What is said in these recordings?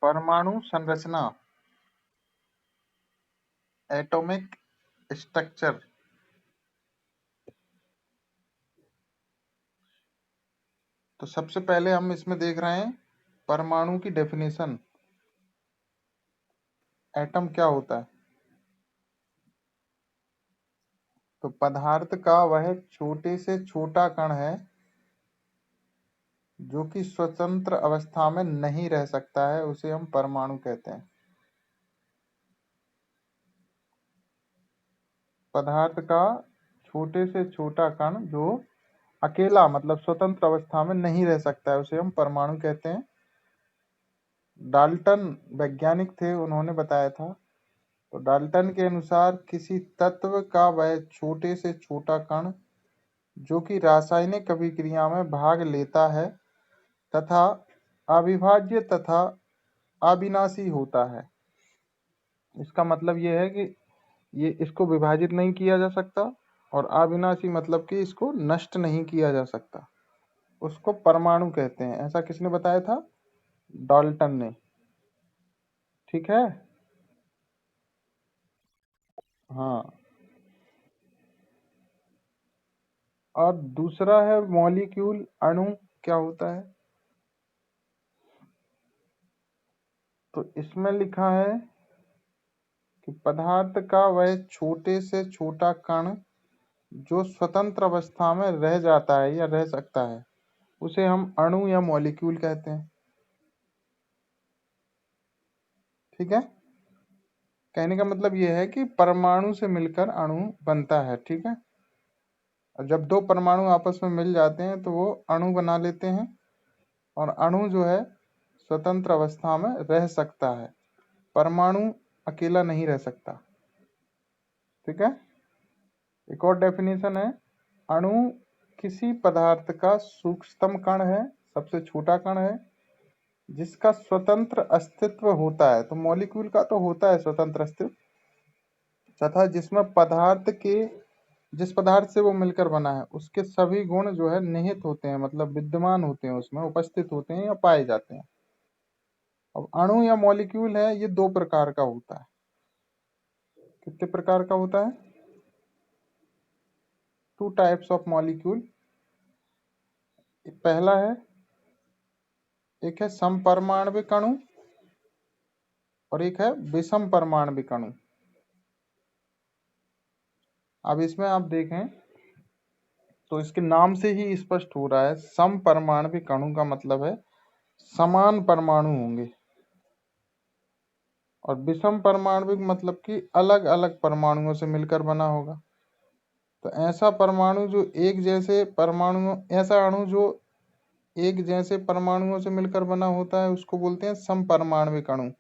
परमाणु संरचना, atomic structure. तो सबसे पहले हम इसमें देख रहे हैं परमाणु की डेफिनेशन। एटम क्या होता है? तो पदार्थ का वह छोटे से छोटा कण है जो कि स्वतंत्र अवस्था में नहीं रह सकता है, उसे हम परमाणु कहते हैं। पदार्थ का छोटे से छोटा कण जो अकेला मतलब स्वतंत्र अवस्था में नहीं रह सकता है, उसे हम परमाणु कहते हैं। डाल्टन वैज्ञानिक थे, उन्होंने बताया था। तो डाल्टन के अनुसार किसी तत्व का वह छोटे से छोटा कण जो कि रासायनिक अभिक्रिया में भाग लेता है तथा अविभाज्य तथा अविनाशी होता है। इसका मतलब यह है कि ये इसको विभाजित नहीं किया जा सकता, और अविनाशी मतलब कि इसको नष्ट नहीं किया जा सकता, उसको परमाणु कहते हैं। ऐसा किसने बताया था? डाल्टन ने। ठीक है। हाँ। और दूसरा है मॉलिक्यूल, अणु क्या होता है? तो इसमें लिखा है कि पदार्थ का वह छोटे से छोटा कण जो स्वतंत्र अवस्था में रह जाता है या रह सकता है, उसे हम अणु या मॉलिक्यूल कहते हैं। ठीक है। कहने का मतलब यह है कि परमाणु से मिलकर अणु बनता है। ठीक है। और जब दो परमाणु आपस में मिल जाते हैं तो वो अणु बना लेते हैं, और अणु जो है स्वतंत्र अवस्था में रह सकता है, परमाणु अकेला नहीं रह सकता। ठीक है। एक और डेफिनेशन है, अणु किसी पदार्थ का सूक्ष्मतम कण है, सबसे छोटा कण है जिसका स्वतंत्र अस्तित्व होता है। तो मॉलिक्यूल का तो होता है स्वतंत्र अस्तित्व, तथा जिसमें पदार्थ के जिस पदार्थ से वो मिलकर बना है उसके सभी गुण जो है निहित होते हैं, मतलब विद्यमान होते हैं, उसमें उपस्थित होते हैं या पाए जाते हैं। अब अणु या मॉलिक्यूल है, ये दो प्रकार का होता है। कितने प्रकार का होता है? 2 टाइप्स ऑफ मॉलिक्यूल। पहला है, एक है समपरमाणविक अणु और एक है विषम परमाणविक अणु। अब इसमें आप देखें तो इसके नाम से ही स्पष्ट हो रहा है, समपरमाणविक अणु का मतलब है समान परमाणु होंगे, और विषम परमाणविक मतलब कि अलग अलग परमाणुओं से मिलकर बना होगा। तो ऐसा परमाणु जो एक जैसे परमाणुओं ऐसा अणु जो एक जैसे परमाणुओं से मिलकर बना होता है उसको बोलते हैं समपरमाणविक अणु।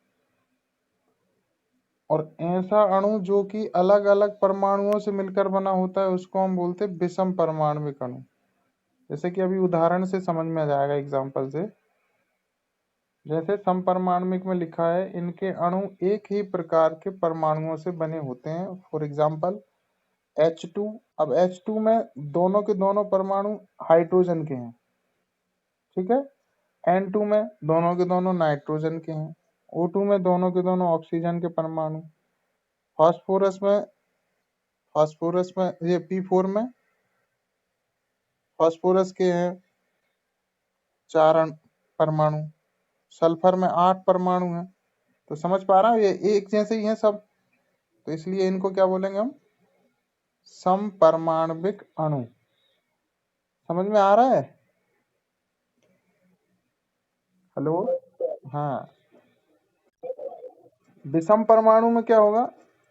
और ऐसा अणु जो कि अलग अलग परमाणुओं से मिलकर बना होता है उसको हम बोलते हैं विषम परमाणविक अणु। जैसे कि अभी उदाहरण से समझ में आ जाएगा, एग्जांपल से। जैसे समपरमाणविक में लिखा है, इनके अणु एक ही प्रकार के परमाणुओं से बने होते हैं। For example H2। अब H2 में दोनों के दोनों परमाणु हाइड्रोजन के हैं। ठीक है। N2 में दोनों के दोनों नाइट्रोजन के हैं। O2 में दोनों के दोनों ऑक्सीजन के परमाणु। फास्फोरस में ये P4 में फास्फोरस के हैं 4 परमाणु। सल्फर में 8 परमाणु हैं। तो समझ पा रहा हूँ, ये एक जैसे ही हैं सब, तो इसलिए इनको क्या बोलेंगे हम? समपरमाणविक अणु। समझ में आ रहा है? हेलो। हाँ। विषम परमाणु में क्या होगा,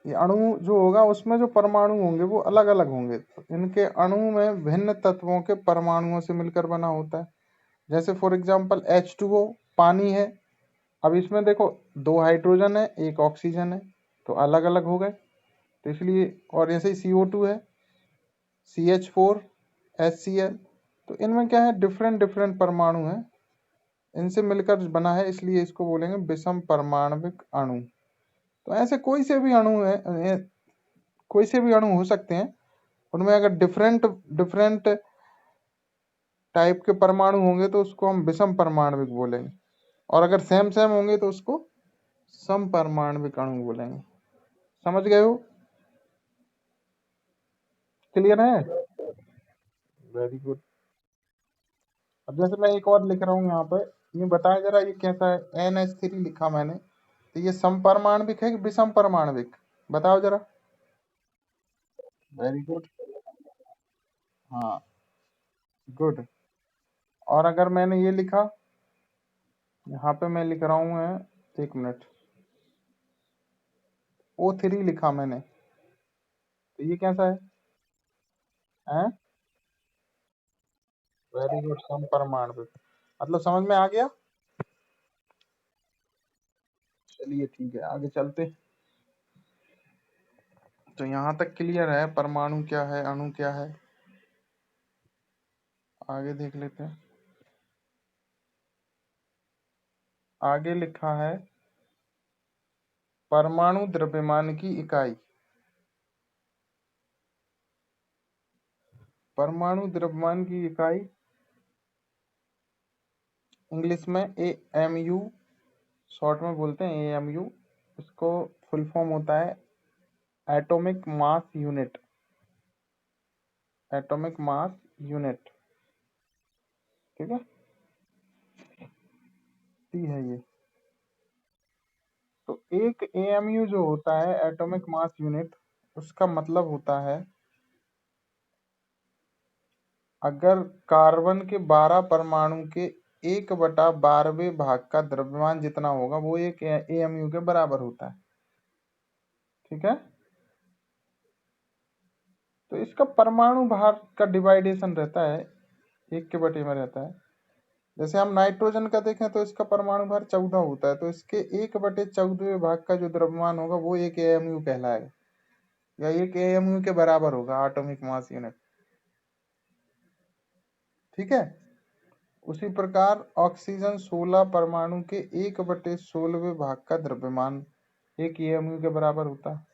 ये अणु जो होगा उसमें जो परमाणु होंगे वो अलग अलग होंगे। तो इनके अणु में भिन्न तत्वों के परमाणुओं से मिलकर बना होता है। जैसे फॉर एग्जांपल H2O पानी है। अब इसमें देखो 2 हाइड्रोजन है, 1 ऑक्सीजन है, तो अलग अलग हो गए। तो इसलिए, और ऐसे ही CO2 है, CH4, HCl। तो इनमें क्या है, डिफरेंट डिफरेंट परमाणु हैं, इनसे मिलकर बना है, इसलिए इसको बोलेंगे विषम परमाणविक अणु। तो ऐसे कोई से भी अणु है, कोई से भी अणु हो सकते हैं, उनमें अगर डिफरेंट डिफरेंट टाइप के परमाणु होंगे तो उसको हम विषम परमाणविक बोलेंगे। और अगर सेम सेम होंगे तो उसको समपरमाणविक अणु बोलेंगे। समझ गए हो? क्लियर है? Very good. अब जैसे मैं एक और लिख रहा हूँ यहाँ पे, ये बताया जरा ये कैसा है। NH3 लिखा मैंने, तो ये समपरमाणविक है कि विषम परमाणविक? बताओ जरा। Very good. हाँ, गुड। और अगर मैंने ये लिखा, यहाँ पे मैं लिख रहा हूँ एक मिनट, O3 लिखा मैंने, तो ये कैसा है? हैं? वेरी गुड, समपरमाणविक। मतलब समझ में आ गया? चलिए ठीक है, आगे चलते। तो यहाँ तक क्लियर है परमाणु क्या है, अणु क्या है। आगे देख लेते हैं। आगे लिखा है परमाणु द्रव्यमान की इकाई। परमाणु द्रव्यमान की इकाई इंग्लिश में AMU, शॉर्ट में बोलते हैं AMU। इसको फुल फॉर्म होता है atomic mass unit. Atomic mass unit, ठीक है, टी है ये। तो एक AMU जो होता है एटॉमिक मास यूनिट, उसका मतलब होता है अगर कार्बन के 12 परमाणु के 1/12वें भाग का द्रव्यमान जितना होगा वो एक AMU के बराबर होता है। ठीक है, तो इसका परमाणु भार का डिवाइडेशन रहता है 1/में रहता है। जैसे हम नाइट्रोजन का देखें तो इसका परमाणु भार 14 होता है, तो इसके 1/14वें भाग का जो द्रव्यमान होगा वो एक AMU कहलाएगा, या एक AMU के बराबर होगा, एटॉमिक मास यूनिट। ठीक है, उसी प्रकार ऑक्सीजन 16 परमाणु के 1/16वें भाग का द्रव्यमान एक AMU के बराबर होता है।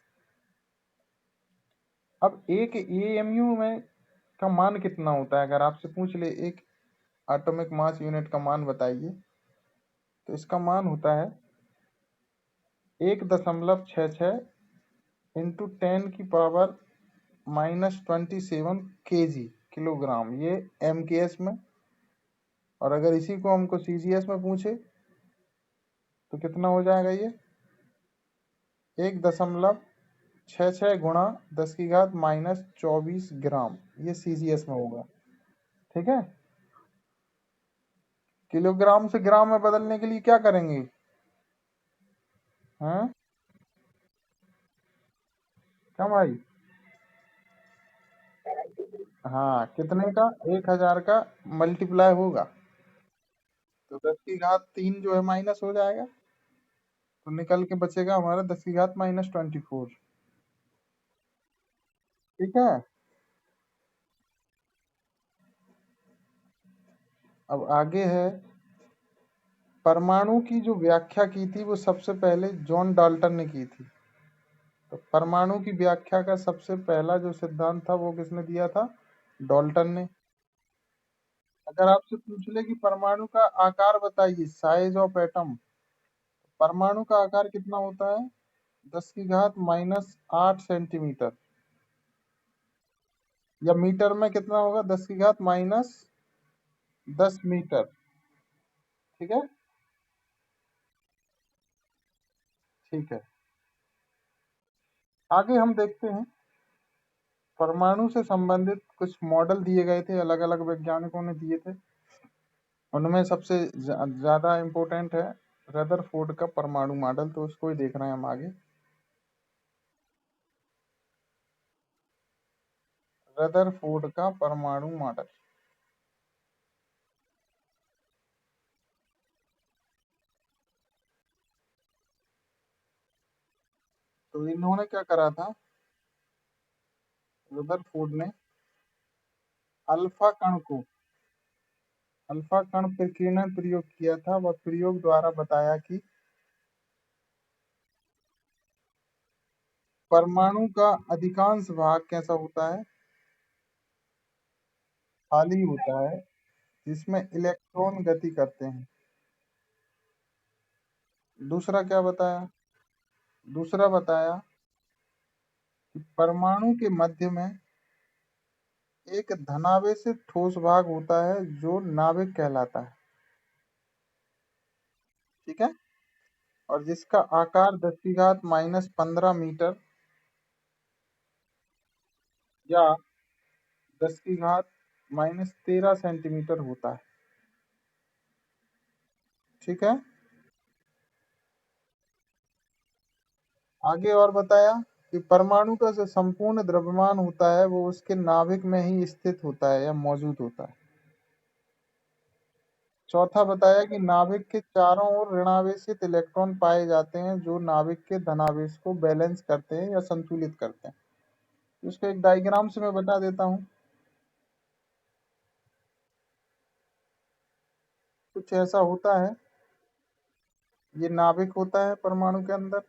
अब एक AMU में का मान कितना होता है, अगर आपसे पूछ ले एक एटॉमिक मास यूनिट का मान बताइए, तो इसका मान होता है 1.66 इंटू 10⁻⁻27 kg, किलोग्राम, ये MKS में। और अगर इसी को हमको CGS में पूछे तो कितना हो जाएगा, ये 1.66 गुणा 10⁻⁻24 ग्राम, ये CGS में होगा। ठीक है, किलोग्राम से ग्राम में बदलने के लिए क्या करेंगे? हैं? क्या भाई? हाँ, कितने का? 1000 का मल्टीप्लाई होगा, तो 10⁻³ जो है माइनस हो जाएगा, तो निकल के बचेगा हमारा 10⁻⁻24। ठीक है, अब आगे है, परमाणु की जो व्याख्या की थी वो सबसे पहले जॉन डाल्टन ने की थी। तो परमाणु की व्याख्या का सबसे पहला जो सिद्धांत था वो किसने दिया था? डाल्टन ने। अगर आपसे पूछ ले कि परमाणु का आकार बताइए, साइज ऑफ एटम, परमाणु का आकार कितना होता है? 10⁻⁻8 सेंटीमीटर, या मीटर में कितना होगा? 10⁻10 मीटर। ठीक है, ठीक है। आगे हम देखते हैं, परमाणु से संबंधित कुछ मॉडल दिए गए थे, अलग अलग वैज्ञानिकों ने दिए थे। उनमें सबसे ज्यादा इम्पोर्टेंट है रदरफोर्ड का परमाणु मॉडल, तो उसको ही देख रहे हैं हम आगे। रदरफोर्ड का परमाणु मॉडल, तो इन्होंने क्या करा था, रदरफोर्ड ने अल्फा कण को, अल्फा कण प्रकीर्णन प्रयोग किया था। वह प्रयोग द्वारा बताया कि परमाणु का अधिकांश भाग कैसा होता है? खाली होता है, जिसमें इलेक्ट्रॉन गति करते हैं। दूसरा क्या बताया? दूसरा बताया कि परमाणु के मध्य में एक धनावेशित ठोस भाग होता है जो नाभिक कहलाता है। ठीक है। और जिसका आकार 10⁻⁻15 या 10⁻13 होता है। ठीक है। आगे और बताया कि परमाणु का जो संपूर्ण द्रव्यमान होता है वो उसके नाभिक में ही स्थित होता है या मौजूद होता है। चौथा बताया कि नाभिक के चारों ओर ऋणावेशित इलेक्ट्रॉन पाए जाते हैं जो नाभिक के धनावेश को बैलेंस करते हैं या संतुलित करते हैं। इसको एक डायग्राम से मैं बता देता हूँ। कुछ ऐसा होता है, ये नाभिक होता है परमाणु के अंदर,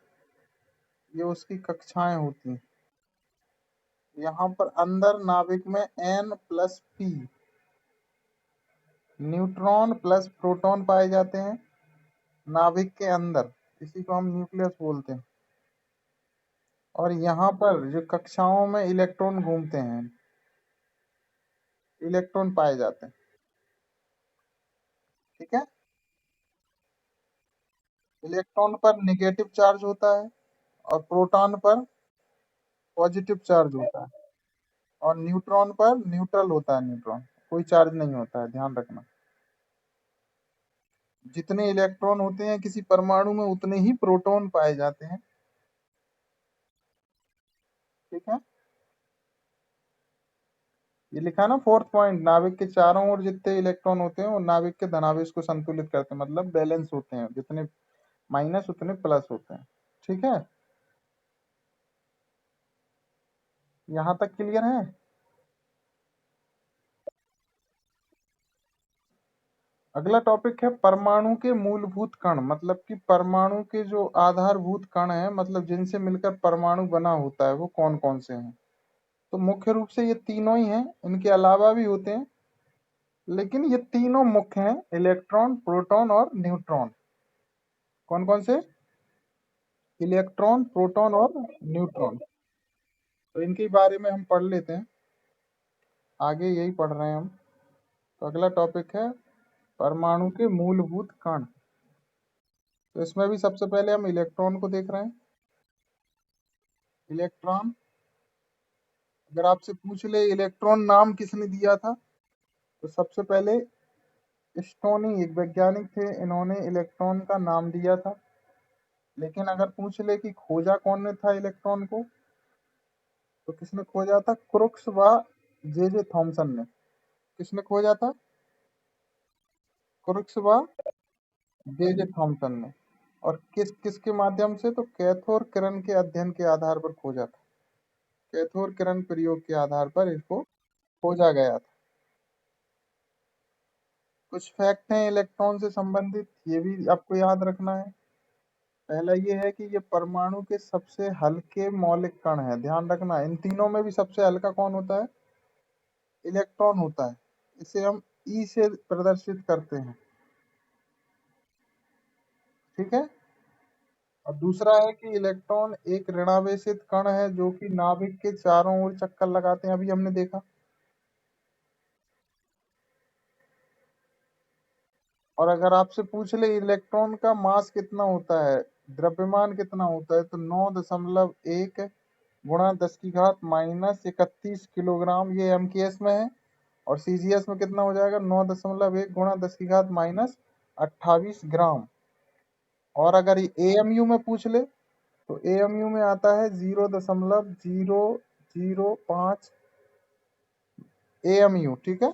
ये उसकी कक्षाएं होती हैं। यहाँ पर अंदर नाभिक में N+P न्यूट्रॉन प्लस प्रोटॉन पाए जाते हैं नाभिक के अंदर, इसी को हम न्यूक्लियस बोलते हैं। और यहाँ पर जो कक्षाओं में इलेक्ट्रॉन घूमते हैं, इलेक्ट्रॉन पाए जाते हैं। ठीक है। इलेक्ट्रॉन पर नेगेटिव चार्ज होता है और प्रोटॉन पर पॉजिटिव चार्ज होता है, और न्यूट्रॉन पर न्यूट्रल होता है। न्यूट्रॉन कोई चार्ज नहीं होता है, ध्यान रखना। जितने इलेक्ट्रॉन होते हैं किसी परमाणु में उतने ही प्रोटॉन पाए जाते हैं। ठीक है। ये लिखा ना फोर्थ पॉइंट, नाभिक के चारों ओर जितने इलेक्ट्रॉन होते हैं वो नाभिक के धनावेश को संतुलित करते हैं, मतलब बैलेंस होते हैं, जितने माइनस उतने प्लस होते हैं। ठीक है। यहाँ तक क्लियर है? अगला टॉपिक है परमाणु के मूलभूत कण, मतलब कि परमाणु के जो आधारभूत कण है, मतलब जिनसे मिलकर परमाणु बना होता है, वो कौन कौन से हैं। तो मुख्य रूप से ये तीनों ही हैं, इनके अलावा भी होते हैं, लेकिन ये तीनों मुख्य हैं, इलेक्ट्रॉन, प्रोटॉन और न्यूट्रॉन। कौन कौन से? इलेक्ट्रॉन, प्रोटॉन और न्यूट्रॉन। तो इनके बारे में हम पढ़ लेते हैं, आगे यही पढ़ रहे हैं हम। तो अगला टॉपिक है परमाणु के मूलभूत कण। तो इसमें भी सबसे पहले हम इलेक्ट्रॉन को देख रहे हैं। इलेक्ट्रॉन, अगर आपसे पूछ ले इलेक्ट्रॉन नाम किसने दिया था, तो सबसे पहले स्टोनी एक वैज्ञानिक थे, इन्होंने इलेक्ट्रॉन का नाम दिया था। लेकिन अगर पूछ ले कि खोजा कौन ने था इलेक्ट्रॉन को, तो किसने खोजा था? क्रुक्स व जे थॉमसन ने। किसने खोजा था? क्रुक्स व जे थॉमसन ने। और किस किसके माध्यम से? तो कैथोड किरण के अध्ययन के आधार पर खोजा था। कैथोड किरण प्रयोग के आधार पर इसको खोजा गया था। कुछ फैक्ट हैं इलेक्ट्रॉन से संबंधित, ये भी आपको याद रखना है। पहला ये है कि ये परमाणु के सबसे हल्के मौलिक कण है। ध्यान रखना, इन तीनों में भी सबसे हल्का कौन होता है? इलेक्ट्रॉन होता है। इसे हम ई से प्रदर्शित करते हैं। ठीक है। और दूसरा है कि इलेक्ट्रॉन एक ऋणावेशित कण है जो कि नाभिक के चारों ओर चक्कर लगाते हैं, अभी हमने देखा। और अगर आपसे पूछ ले इलेक्ट्रॉन का मास कितना होता है, द्रव्यमान कितना होता है, तो 9.1 गुणा 10⁻−31 किलोग्राम, ये MKS में है। और CGS में कितना हो जाएगा? 9.1 गुणा 10⁻28 ग्राम। और अगर AMU में पूछ ले, तो AMU में आता है 0.005 AMU। ठीक है।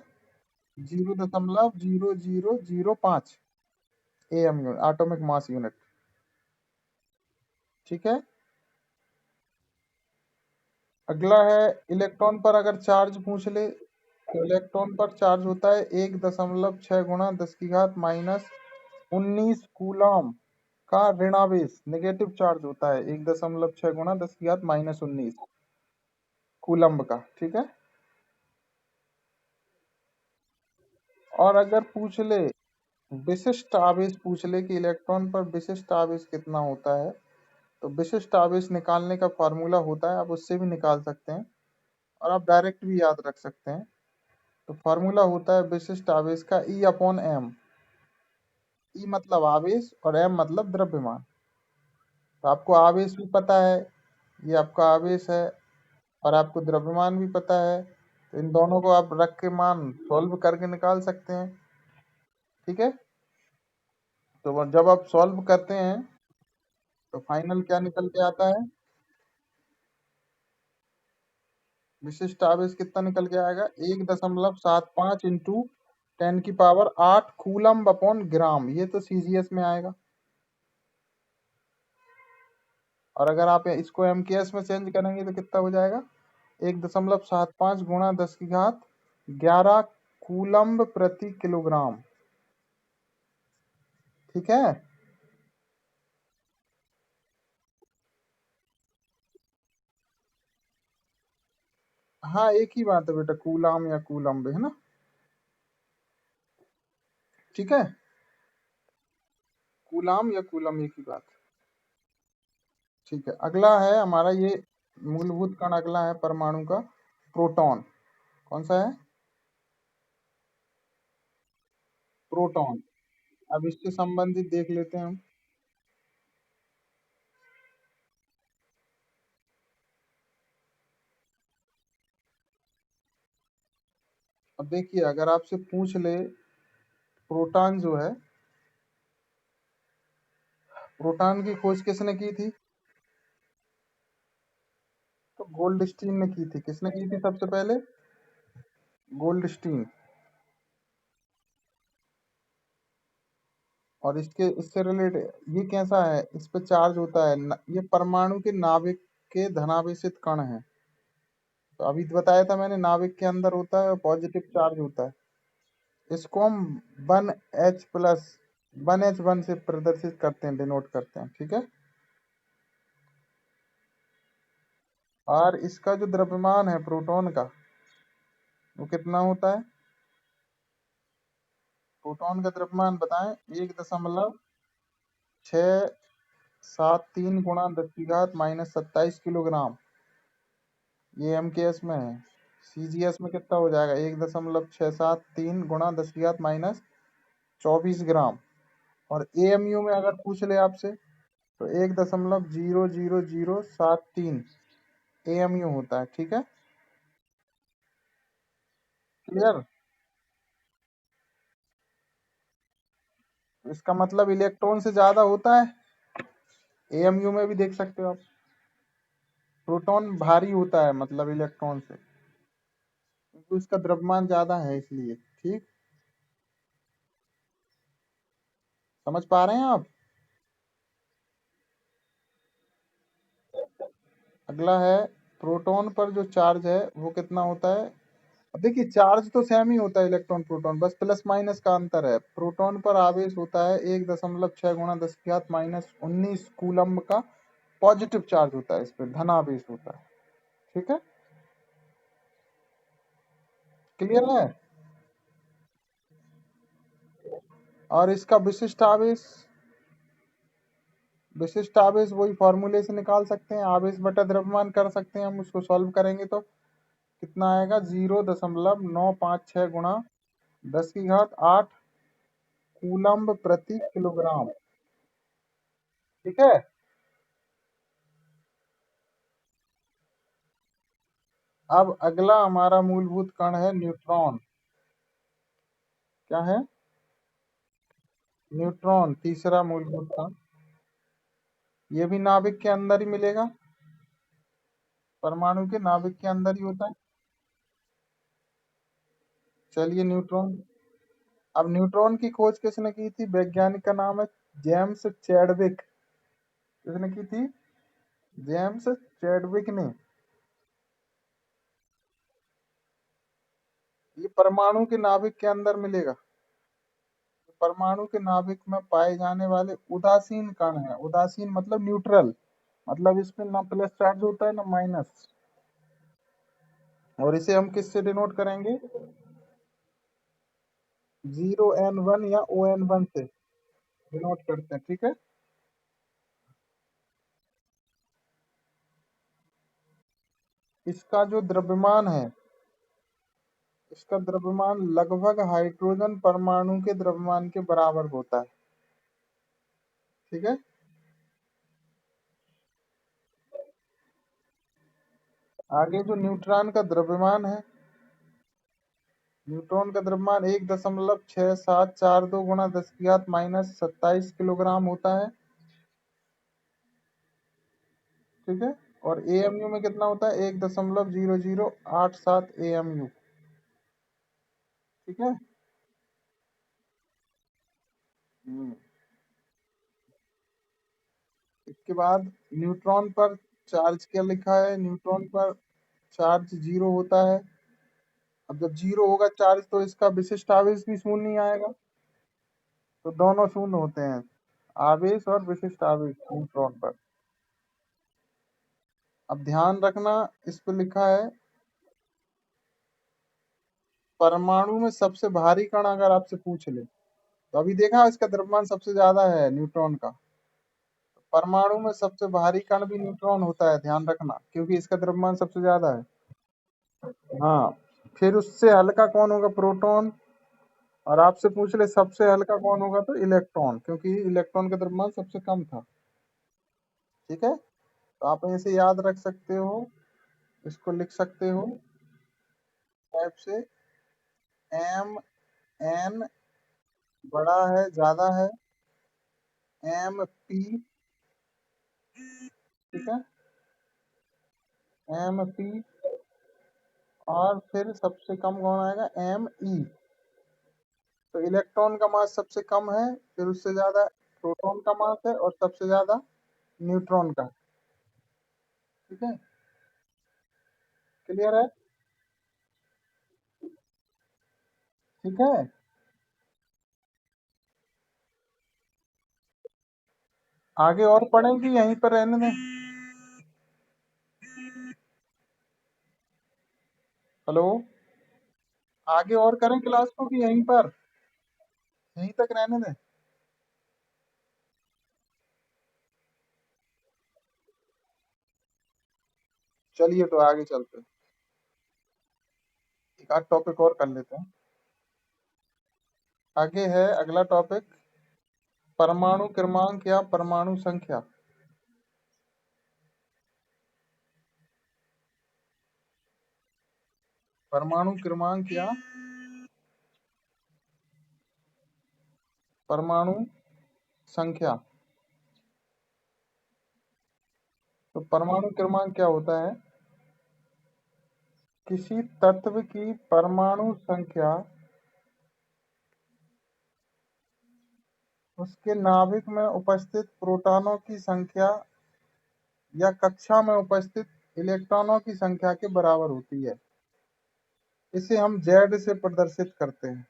0.0005 AMU, एटॉमिक मास यूनिट। ठीक है। अगला है इलेक्ट्रॉन पर अगर चार्ज पूछ ले, तो इलेक्ट्रॉन पर चार्ज होता है 1.6 गुणा 10⁻−19 कूलम का ऋणावेश, नेगेटिव चार्ज होता है 1.6 गुणा 10⁻−19 कूलम्ब का। ठीक है। और अगर पूछ ले विशिष्ट आवेश पूछ ले कि इलेक्ट्रॉन पर विशिष्ट आवेश कितना होता है, तो विशिष्ट आवेश निकालने का फॉर्मूला होता है, आप उससे भी निकाल सकते हैं और आप डायरेक्ट भी याद रख सकते हैं। तो फॉर्मूला होता है विशिष्ट आवेश का E अपॉन एम। ई मतलब आवेश और एम मतलब द्रव्यमान। तो आपको आवेश भी पता है, ये आपका आवेश है, और आपको द्रव्यमान भी पता है, तो इन दोनों को आप रख के मान सॉल्व करके निकाल सकते हैं। ठीक है, तो जब आप सॉल्व करते हैं तो फाइनल क्या निकल के आता है, विशिष्ट आवेश कितना निकल के आएगा, 1.75 इंटू 10⁸ कूलम्ब अपॉन ग्राम। ये तो सीजीएस में आएगा, और अगर आप इसको एमकेएस में चेंज करेंगे तो कितना हो जाएगा, 1.75 गुणा 10⁻11 कूलम्ब प्रति किलोग्राम। ठीक है, हाँ एक ही बात है बेटा, कूलाम या कूलम्ब, है ना। ठीक है, कूलाम या कूलम एक ही बात है। ठीक है, अगला है हमारा ये मूलभूत कण, अगला है परमाणु का प्रोटॉन। कौन सा है, प्रोटॉन। अब इससे संबंधित देख लेते हैं हम। अब देखिए, अगर आपसे पूछ ले प्रोटॉन जो है, प्रोटॉन की खोज किसने की थी, तो गोल्डस्टीन ने की थी। किसने की थी सबसे पहले, गोल्डस्टीन। और इसके इससे रिलेटेड ये कैसा है, इस पे चार्ज होता है ये परमाणु के नाभिक के धनावेशित कण है। तो अभी तो बताया था मैंने, नाभिक के अंदर होता है और पॉजिटिव चार्ज होता है। इसको हम 1H+, 1H1 से प्रदर्शित करते हैं, डिनोट करते हैं। ठीक है, और इसका जो द्रव्यमान है प्रोटॉन का, वो कितना होता है, प्रोटॉन का द्रव्यमान बताएं, 1.673 गुणा 10⁻⁻27 किलोग्राम। ये एमकेएस में है। सीजीएस में कितना हो जाएगा, 1.673 गुणा 10⁻24 ग्राम। और एएमयू में अगर पूछ ले आपसे, तो 1.00073 एएमयू होता है। ठीक है, क्लियर। इसका मतलब इलेक्ट्रॉन से ज्यादा होता है, एएमयू में भी देख सकते हो आप। प्रोटॉन भारी होता है मतलब इलेक्ट्रॉन से, क्योंकि उसका द्रव्यमान ज्यादा है इसलिए। ठीक, समझ पा रहे हैं आप। अगला है, प्रोटॉन पर जो चार्ज है वो कितना होता है। अब देखिए, चार्ज तो सेम ही होता है इलेक्ट्रॉन प्रोटॉन, बस प्लस माइनस का अंतर है। प्रोटॉन पर आवेश होता है 1.6 गुणा 10⁻−19 कूलम्ब का पॉजिटिव चार्ज होता है, इस पर धनावेश होता है। ठीक है, क्लियर है। और इसका विशिष्ट आवेश वही फॉर्मूले से निकाल सकते हैं, आवेश बटा द्रव्यमान कर सकते हैं हम। उसको सॉल्व करेंगे तो कितना आएगा, 0.956 गुणा 10⁸8 कूलम्ब प्रति किलोग्राम। ठीक है, अब अगला हमारा मूलभूत कण है न्यूट्रॉन। क्या है, न्यूट्रॉन, तीसरा मूलभूत कण। ये भी नाभिक के अंदर ही मिलेगा, परमाणु के नाभिक के अंदर ही होता है। चलिए न्यूट्रॉन। अब न्यूट्रॉन की खोज किसने की थी, वैज्ञानिक का नाम है जेम्स चैडविक। किसने की थी, जेम्स चैडविक ने। ये परमाणु के नाभिक के अंदर मिलेगा। परमाणु के नाभिक में पाए जाने वाले उदासीन कण है। उदासीन मतलब न्यूट्रल, मतलब इसमें ना प्लस चार्ज होता है ना माइनस। और इसे हम किससे डिनोट करेंगे, 0n1 या ON1 से डिनोट करते हैं, ठीक है। इसका जो द्रव्यमान है, इसका द्रव्यमान लगभग हाइड्रोजन परमाणु के द्रव्यमान के बराबर होता है, ठीक है। आगे जो न्यूट्रॉन का द्रव्यमान है, न्यूट्रॉन का द्रव्यमान 1.6742 गुणा 10⁻⁻27 किलोग्राम होता है, ठीक है। और एएमयू में कितना होता है? 1.0087 एएमयू, ठीक है। इसके बाद न्यूट्रॉन पर चार्ज क्या लिखा है? न्यूट्रॉन पर चार्ज 0 होता है। अब जब 0 होगा चार्ज तो इसका विशिष्ट आवेश भी शून्य ही आएगा, तो दोनों शून्य होते हैं, आवेश और विशिष्ट आवेश न्यूट्रॉन पर। अब ध्यान रखना, इस पर लिखा है परमाणु में सबसे भारी कण अगर आपसे पूछ ले, तो अभी देखा इसका द्रव्यमान सबसे ज्यादा है न्यूट्रॉन का। परमाणु में सबसे भारी कण भी न्यूट्रॉन होता है, ध्यान रखना, क्योंकि इसका द्रव्यमान सबसे ज्यादा है। हाँ, फिर उससे हल्का कौन होगा? प्रोटॉन। और आपसे पूछ ले सबसे हल्का कौन होगा, तो इलेक्ट्रॉन, क्योंकि इलेक्ट्रॉन का द्रव्यमान सबसे कम था, ठीक है। तो आप ऐसे याद रख सकते हो, इसको लिख सकते हो टाइप से, एम एन बड़ा है, ज्यादा है, एम पी, ठीक है, एम पी। और फिर सबसे कम कौन आएगा? M E. तो इलेक्ट्रॉन का मास सबसे कम है, फिर उससे ज्यादा प्रोटॉन का मास है, और सबसे ज्यादा न्यूट्रॉन का, ठीक है। क्लियर है? ठीक है। आगे और पढ़ेंगे, यहीं पर रहने दें? हेलो, आगे और करें क्लास को कि यहीं पर, यहीं तक रहने दें? चलिए तो आगे चलते हैं, एक आध टॉपिक और कर लेते हैं। आगे है अगला टॉपिक, परमाणु क्रमांक या परमाणु संख्या। परमाणु क्रमांक या परमाणु संख्या। तो परमाणु क्रमांक क्या होता है? किसी तत्व की परमाणु संख्या उसके नाभिक में उपस्थित प्रोटॉनों की संख्या या कक्षा में उपस्थित इलेक्ट्रॉनों की संख्या के बराबर होती है। इसे हम जेड से प्रदर्शित करते हैं।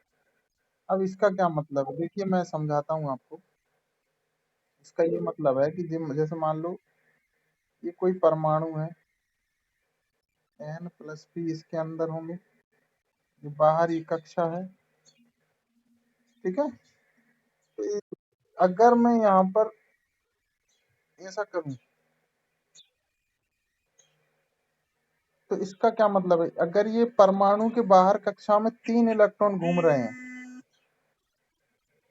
अब इसका क्या मतलब है? देखिए मैं समझाता हूँ आपको। इसका ये मतलब है कि जैसे मान लो ये कोई परमाणु है, n+p इसके अंदर होंगे, ये बाहर ये कक्षा है, ठीक है। तो अगर मैं यहाँ पर ऐसा करूं, तो इसका क्या मतलब है? अगर ये परमाणु के बाहर कक्षा में 3 इलेक्ट्रॉन घूम रहे हैं,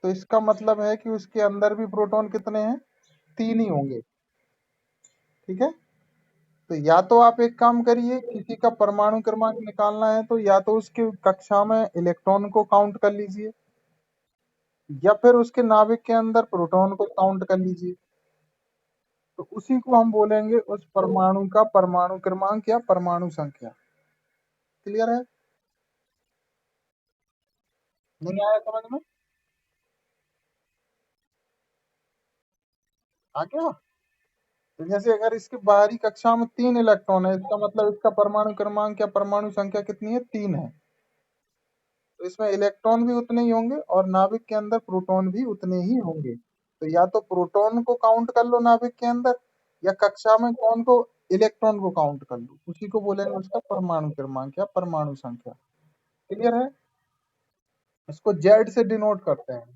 तो इसका मतलब है कि उसके अंदर भी प्रोटॉन कितने हैं? 3 ही होंगे, ठीक है। तो या तो आप एक काम करिए, किसी का परमाणु क्रमांक निकालना है तो या तो उसके कक्षा में इलेक्ट्रॉन को काउंट कर लीजिए, या फिर उसके नाभिक के अंदर प्रोटॉन को काउंट कर लीजिए। तो उसी को हम बोलेंगे उस परमाणु का परमाणु क्रमांक या परमाणु संख्या। क्लियर है? नहीं आया समझ में? आ गया? तो जैसे अगर इसके बाहरी कक्षा में 3 इलेक्ट्रॉन है, इसका मतलब इसका परमाणु क्रमांक या परमाणु संख्या कितनी है? 3 है। तो इसमें इलेक्ट्रॉन भी उतने ही होंगे और नाभिक के अंदर प्रोटॉन भी उतने ही होंगे। तो या तो प्रोटॉन को काउंट कर लो नाभिक के अंदर, या कक्षा में कौन को? इलेक्ट्रॉन को काउंट कर लो, उसी को बोलेंगे उसका परमाणु क्रमांक या परमाणु संख्या। क्लियर है? इसको जेड से डिनोट करते हैं,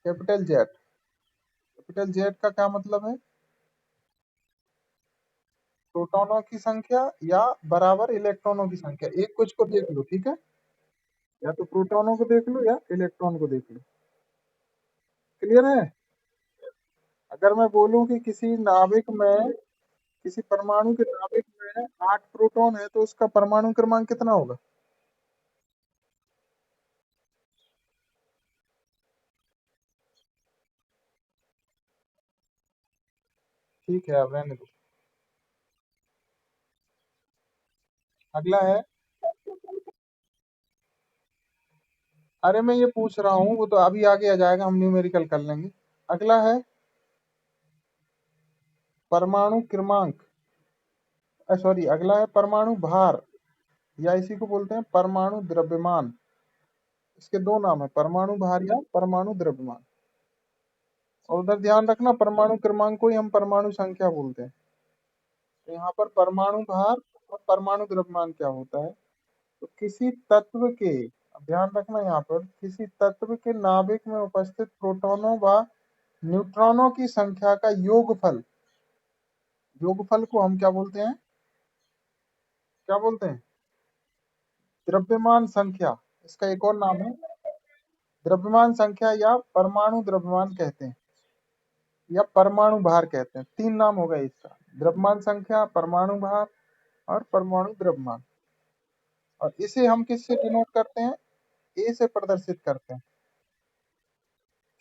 कैपिटल जेड। कैपिटल जेड का क्या मतलब है? प्रोटॉनों की संख्या या बराबर इलेक्ट्रॉनों की संख्या, एक कुछ को देख लो, ठीक है? या तो प्रोटॉनों को देख लो या इलेक्ट्रॉन को देख लो। क्लियर है? अगर मैं बोलूं कि किसी नाभिक में, किसी परमाणु के नाभिक में 8 प्रोटॉन है तो उसका परमाणु क्रमांक कितना होगा? ठीक है, अब रहने दो। अगला है, अरे मैं ये पूछ रहा हूँ, वो तो अभी आगे आ जाएगा, हम न्यूमेरिकल कर लेंगे। अगला है परमाणु क्रमांक, सॉरी, अगला है परमाणु भार, या इसी को बोलते हैं परमाणु द्रव्यमान। इसके दो नाम है, परमाणु भार या परमाणु द्रव्यमान। और उधर ध्यान रखना, परमाणु क्रमांक को ही हम परमाणु संख्या बोलते हैं। तो यहाँ पर परमाणु भार और परमाणु द्रव्यमान क्या होता है? तो किसी तत्व के, अब ध्यान रखना यहाँ पर, किसी तत्व के नाभिक में उपस्थित प्रोटॉनों व न्यूट्रॉनों की संख्या का योगफल, योगफल को हम क्या बोलते हैं? क्या बोलते हैं? द्रव्यमान संख्या। इसका एक और नाम है द्रव्यमान संख्या, या परमाणु द्रव्यमान कहते हैं, या परमाणु भार कहते हैं। तीन नाम हो गए इसका, द्रव्यमान संख्या, परमाणु भार और परमाणु द्रव्यमान। और इसे हम किससे डिनोट करते हैं? ए से प्रदर्शित करते हैं।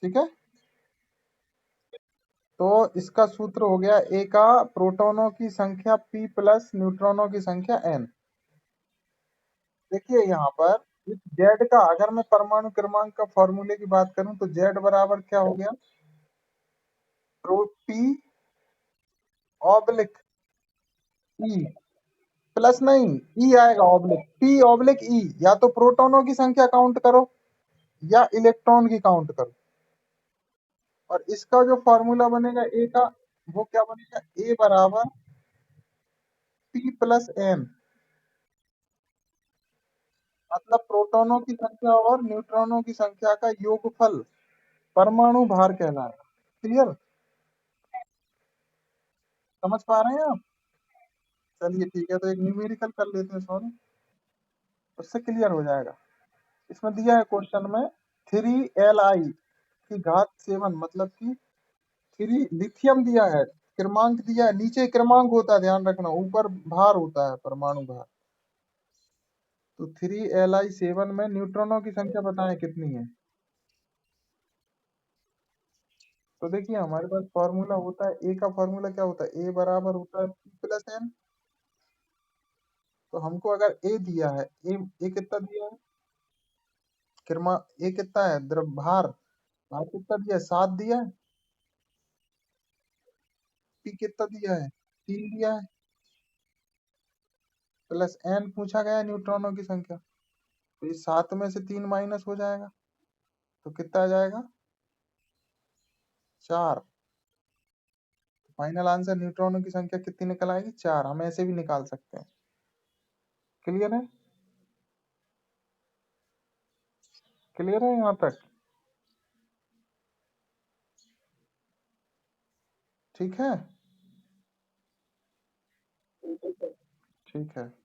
ठीक है? तो इसका सूत्र हो गया, ए का प्रोटॉनों की संख्या p प्लस न्यूट्रॉनों की संख्या n। देखिए यहाँ पर इस जेड का, अगर मैं परमाणु क्रमांक का फॉर्मूले की बात करूं तो जेड बराबर क्या हो गया? प्रो पी ऑब्लिक ई, प्लस नहीं, ई आएगा ऑब्लिक, पी ऑब्लिक ई। या तो प्रोटॉनों की संख्या काउंट करो या इलेक्ट्रॉन की काउंट करो। और इसका जो फॉर्मूला बनेगा ए का, वो क्या बनेगा? ए बराबर पी प्लस एन, मतलब प्रोटॉनों की संख्या और न्यूट्रॉनों की संख्या का योगफल परमाणु भार कहलाएगा। क्लियर? समझ पा रहे हैं आप? चलिए ठीक है, तो एक न्यूमेरिकल कर लेते हैं, सॉरी, उससे क्लियर हो जाएगा। इसमें दिया है क्वेश्चन में 3Li की घात 7, मतलब कि 3 लिथियम दिया है, क्रमांक दिया है, नीचे क्रमांक होता है, ध्यान रखना, ऊपर भार होता है, परमाणु भार। तो 3Li7 में न्यूट्रॉनों की संख्या बताएं कितनी है? तो देखिए हमारे पास फॉर्मूला होता है, ए का फॉर्मूला क्या होता है? ए बराबर होता है पी प्लस एन। तो हमको अगर ए दिया है, ए कितना दिया है? किरमा ए कितना है? द्रव भार, भार कितना दिया है? 7 दिया है। पी कितना दिया है? 3 दिया है। प्लस एन पूछा गया है, न्यूट्रॉनों की संख्या। तो ये 7 में से 3 माइनस हो जाएगा, तो कितना आ जाएगा? 4। फाइनल आंसर न्यूट्रॉनों की संख्या कितनी निकल आएगी? 4। हम ऐसे भी निकाल सकते हैं। क्लियर है? क्लियर है यहाँ तक? ठीक है। ठीक है।